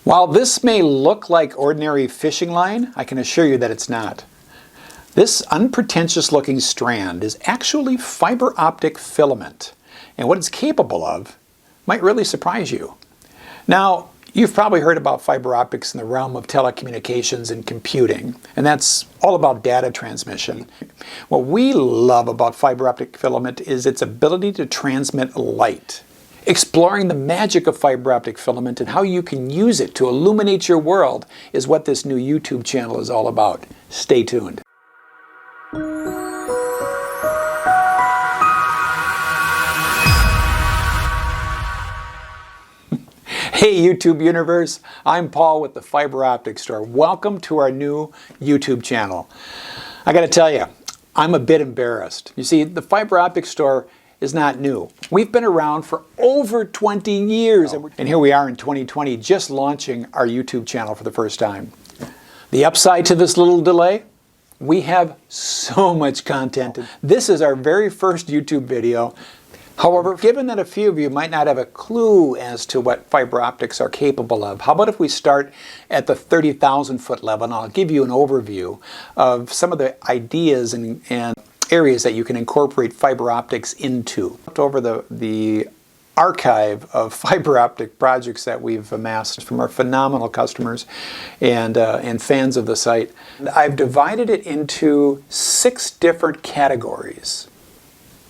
While this may look like ordinary fishing line, I can assure you that it's not. This unpretentious looking strand is actually fiber optic filament, and what it's capable of might really surprise you. Now, you've probably heard about fiber optics in the realm of telecommunications and computing, and that's all about data transmission. What we love about fiber optic filament is its ability to transmit light. Exploring the magic of fiber optic filament and how you can use it to illuminate your world is what this new YouTube channel is all about. Stay tuned. Hey YouTube universe, I'm Paul with the Fiber Optic Store. Welcome to our new YouTube channel. I gotta tell you, I'm a bit embarrassed. You see, the Fiber Optic Store is not new. We've been around for over 20 years, and here we are in 2020 just launching our YouTube channel for the first time. The upside to this little delay? We have so much content. This is our very first YouTube video. However, given that a few of you might not have a clue as to what fiber optics are capable of, how about if we start at the 30,000 foot level, and I'll give you an overview of some of the ideas and areas that you can incorporate fiber optics into. Over the archive of fiber optic projects that we've amassed from our phenomenal customers and fans of the site, I've divided it into 6 different categories.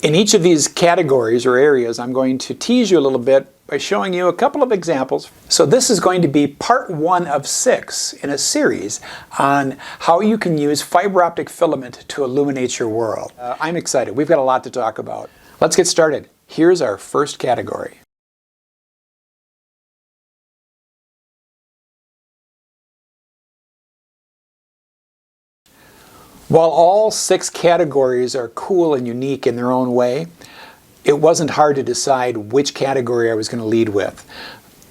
In each of these categories or areas, I'm going to tease you a little bit by showing you a couple of examples. So this is going to be part 1 of 6 in a series on how you can use fiber optic filament to illuminate your world. I'm excited. We've got a lot to talk about. Let's get started. Here's our first category. While all 6 categories are cool and unique in their own way, it wasn't hard to decide which category I was going to lead with.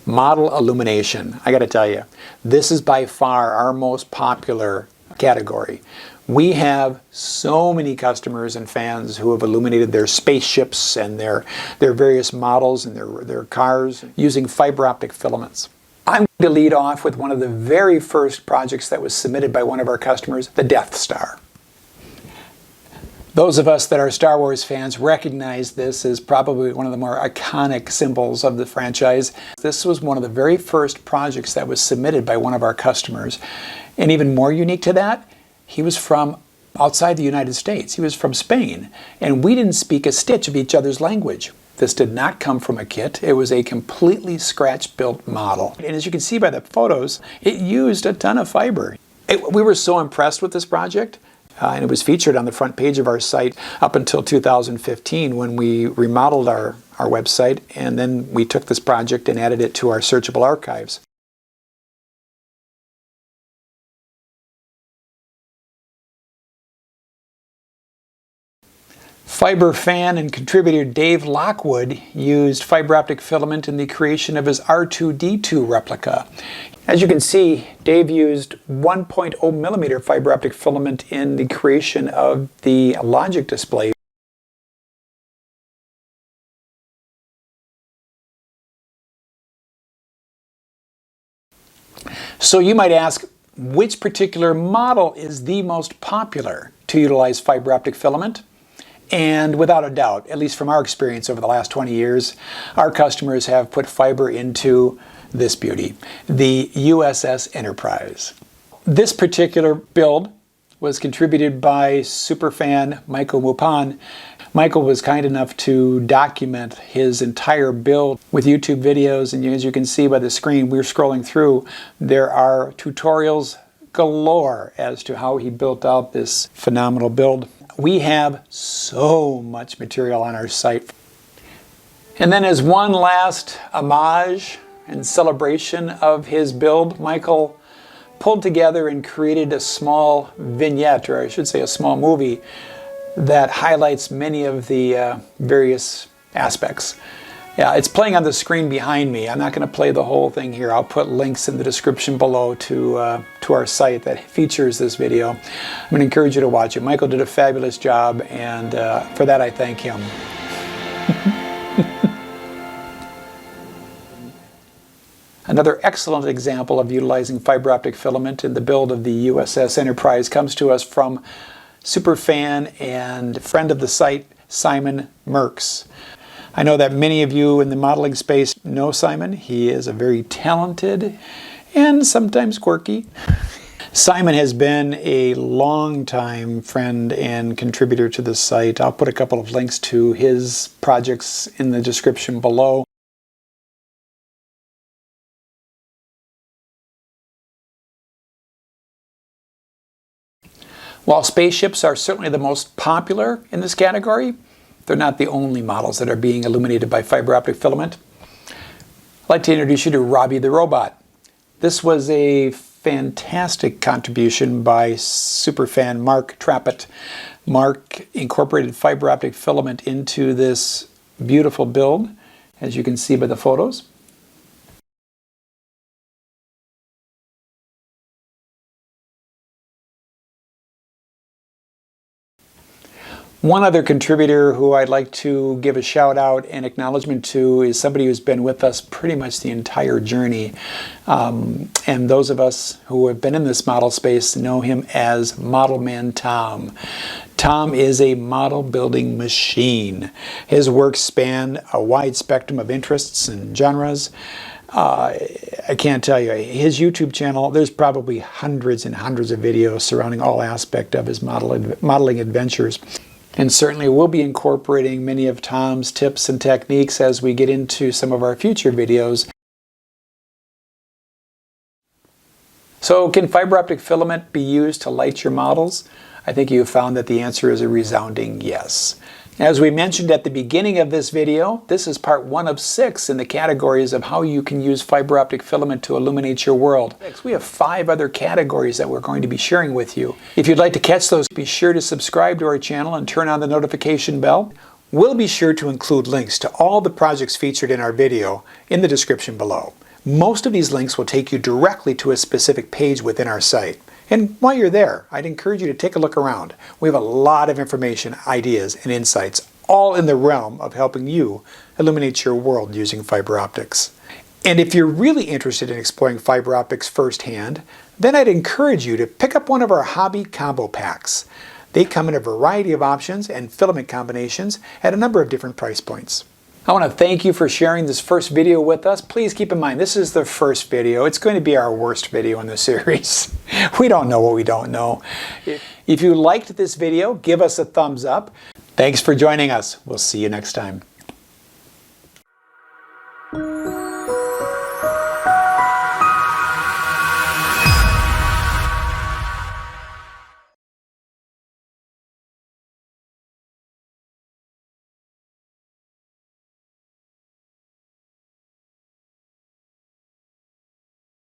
Model illumination. I got to tell you, this is by far our most popular category. We have so many customers and fans who have illuminated their spaceships and their various models and their cars using fiber optic filaments. I'm going to lead off with one of the very first projects that was submitted by one of our customers, the Death Star. Those of us that are Star Wars fans recognize this as probably one of the more iconic symbols of the franchise. This was one of the very first projects that was submitted by one of our customers. And even more unique to that, he was from outside the United States. He was from Spain. And we didn't speak a stitch of each other's language. This did not come from a kit. It was a completely scratch-built model. And as you can see by the photos, it used a ton of fiber. We were so impressed with this project. And it was featured on the front page of our site up until 2015 when we remodeled our website, and then we took this project and added it to our searchable archives. Fiber fan and contributor Dave Lockwood used fiber optic filament in the creation of his R2-D2 replica. As you can see, Dave used 1.0 millimeter fiber optic filament in the creation of the logic display. So you might ask, which particular model is the most popular to utilize fiber optic filament? And without a doubt, at least from our experience over the last 20 years, our customers have put fiber into this beauty, the USS Enterprise. This particular build was contributed by superfan Michael Mupan. Michael was kind enough to document his entire build with YouTube videos, and as you can see by the screen we're scrolling through, there are tutorials galore as to how he built out this phenomenal build. We have so much material on our site. And then as one last homage and celebration of his build, Michael pulled together and created a small vignette, or I should say a small movie, that highlights many of the various aspects. Yeah, it's playing on the screen behind me. I'm not going to play the whole thing here. I'll put links in the description below to our site that features this video. I'm going to encourage you to watch it. Michael did a fabulous job, and for that I thank him. Another excellent example of utilizing fiber optic filament in the build of the USS Enterprise comes to us from superfan and friend of the site, Simon Merks. I know that many of you in the modeling space know Simon. He is a very talented and sometimes quirky. Simon has been a long-time friend and contributor to the site. I'll put a couple of links to his projects in the description below. While spaceships are certainly the most popular in this category, they're not the only models that are being illuminated by fiber optic filament. I'd like to introduce you to Robbie the robot. This was a fantastic contribution by superfan Mark Trappett. Mark incorporated fiber optic filament into this beautiful build, as you can see by the photos. One other contributor who I'd like to give a shout out and acknowledgement to is somebody who's been with us pretty much the entire journey. And those of us who have been in this model space know him as Model Man Tom. Tom is a model building machine. His works span a wide spectrum of interests and genres. I can't tell you, his YouTube channel, there's probably hundreds and hundreds of videos surrounding all aspects of his modeling adventures. And certainly we'll be incorporating many of Tom's tips and techniques as we get into some of our future videos. So can fiber optic filament be used to light your models? I think you've found that the answer is a resounding yes. As we mentioned at the beginning of this video, this is part 1 of 6 in the categories of how you can use fiber optic filament to illuminate your world. We have 5 other categories that we're going to be sharing with you. If you'd like to catch those, be sure to subscribe to our channel and turn on the notification bell. We'll be sure to include links to all the projects featured in our video in the description below. Most of these links will take you directly to a specific page within our site. And while you're there, I'd encourage you to take a look around. We have a lot of information, ideas, and insights, all in the realm of helping you illuminate your world using fiber optics. And if you're really interested in exploring fiber optics firsthand, then I'd encourage you to pick up one of our hobby combo packs. They come in a variety of options and filament combinations at a number of different price points. I want to thank you for sharing this first video with us. Please keep in mind, this is the first video. It's going to be our worst video in the series. We don't know what we don't know. If you liked this video, give us a thumbs up. Thanks for joining us. We'll see you next time.